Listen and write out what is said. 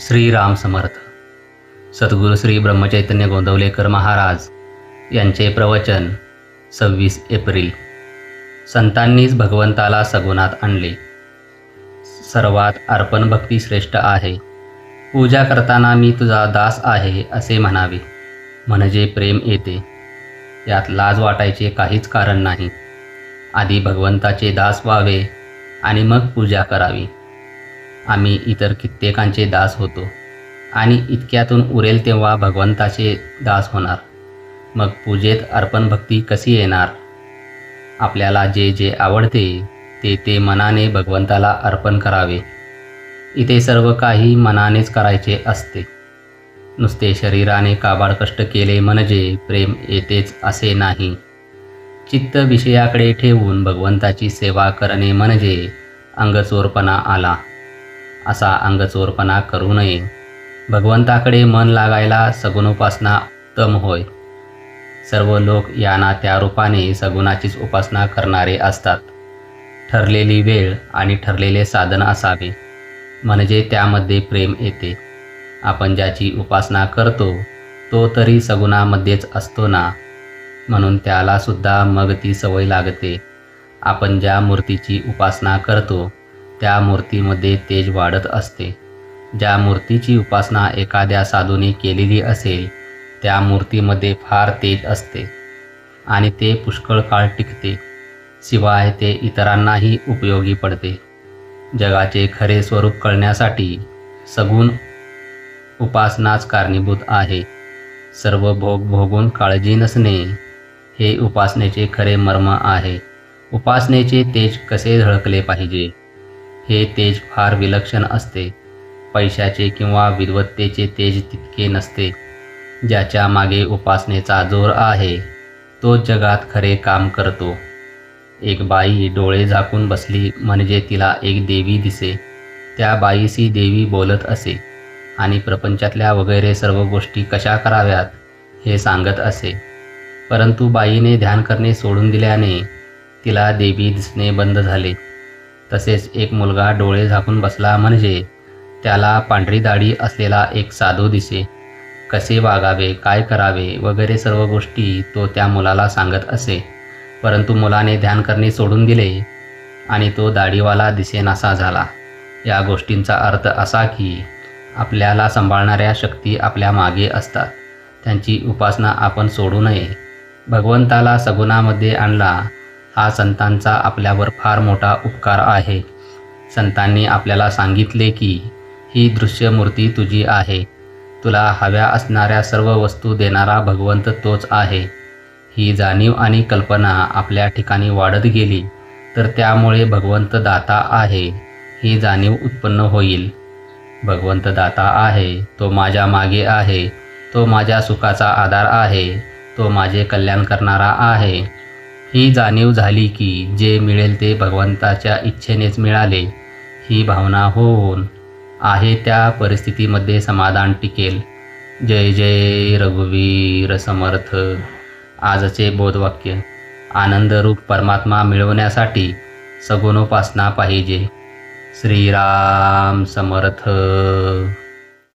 श्रीराम समर्थ. सद्गुरू श्री ब्रह्मचैतन्य गोंदवलेकर महाराज यांचे प्रवचन 26 एप्रिल. संतांनीच भगवंताला सगुणात आणले. सर्वात अर्पण भक्ती श्रेष्ठ आहे. पूजा करताना मी तुझा दास आहे असे म्हणावे, म्हणजे प्रेम येते. यात लाज वाटायचे काहीच कारण नाही. आधी भगवंताचे दास व्हावे आणि मग पूजा करावी. आम्ही इतर कित्येकांचे दास होतो आणि इतक्यातून उरेल तेव्हा भगवंताचे दास होणार. मग पूजेत अर्पण भक्ती कशी येणार? आपल्याला जे जे आवडते ते मनाने भगवंताला अर्पण करावे. इथे सर्व काही मनानेच करायचे असते. नुसते शरीराने काबाड कष्ट केले म्हणजे प्रेम येतेच असे नाही. चित्त विषयाकडे ठेवून भगवंताची सेवा करणे म्हणजे अंगचोरपणा आला. असा अंगचोरपणा करू नये. भगवंताकडे मन लागायला सगुणोपासना उत्तम होय. सर्व लोक याना त्या रूपाने सगुणाचीच उपासना करणारे असतात. ठरलेली वेळ आणि ठरलेले साधन असावे, म्हणजे त्यामध्ये प्रेम येते. आपण ज्याची उपासना करतो तो तरी सगुणामध्येच असतो ना, म्हणून त्याला सुद्धा मग ती सवय लागते. आपण ज्या मूर्तीची उपासना करतो त्या मूर्तीमध्ये तेज वाढत असते. ज्या मूर्तीची उपासना एखाद्या साधूने केलेली असेल त्या मूर्तीमध्ये फार तेज असते आणि ते पुष्कळ काळ टिकते. शिवाय ते इतरांनाही उपयोगी पडते. जगाचे खरे स्वरूप कळण्यासाठी सगुण उपासनाच कारणीभूत आहे. सर्व भोग भोगून काळजी नसणे हे उपासनेचे खरे मर्म आहे. उपासनेचे तेज कसे झळकले पाहिजे? हे तेज फार विलक्षण असते. पैशाचे किंवा विद्वत्तेचे तेज तितके नसते. ज्याच्या मागे उपासनेचा जोर आहे तो जगात खरे काम करतो. एक बाई डोळे झाकून बसली म्हणजे तिला एक देवी दिसे. त्या बाईशी देवी बोलत असे आणि प्रपंचातल्या वगैरे सर्व गोष्टी कशा कराव्यात हे सांगत असे. परंतु बाईने ध्यान करणे सोडून दिल्याने तिला देवी दिसणे बंद झाले. तसेच एक मुलगा डोळे झाकून बसला म्हणजे त्याला पांढरी दाढी असलेला एक साधू दिसे. कसे वागावे, काय करावे वगैरे सर्व गोष्टी तो त्या मुलाला सांगत असे. परंतु मुलाने ध्यान करणे सोडून दिले आणि तो दाढीवाला दिसेनासा झाला. या गोष्टींचा अर्थ असा की आपल्याला सांभाळणाऱ्या शक्ती आपल्या मागे असतात. त्यांची उपासना आपण सोडू नये. भगवंताला सगुणामध्ये आणला हा संतांचा आपल्यावर फार मोठा उपकार आहे. संतांनी आपल्याला सांगितले की ही दृश्य मूर्ती तुझी आहे. तुला हव्या असणाऱ्या सर्व वस्तू देणारा भगवंत तोच आहे. ही जाणीव आणि कल्पना आपल्या ठिकाणी वाढत गेली तर त्यामुळे भगवंत दाता आहे ही जाणीव उत्पन्न होईल. भगवंत दाता आहे, तो माझ्या मागे आहे, तो माझ्या सुखाचा आधार आहे, तो माझे कल्याण करणारा आहे. ही जाणीव झाली की जे मिळेल ते भगवंताच्या इच्छेनेच मिळाले ही भावना होऊन आहे त्या परिस्थितीमध्ये समाधान टिकेल. जय जय रघुवीर समर्थ. आजचे बोधवाक्य: आनंदरूप परमात्मा मिळवण्यासाठी सगुणोपासना पाहिजे. श्रीराम समर्थ.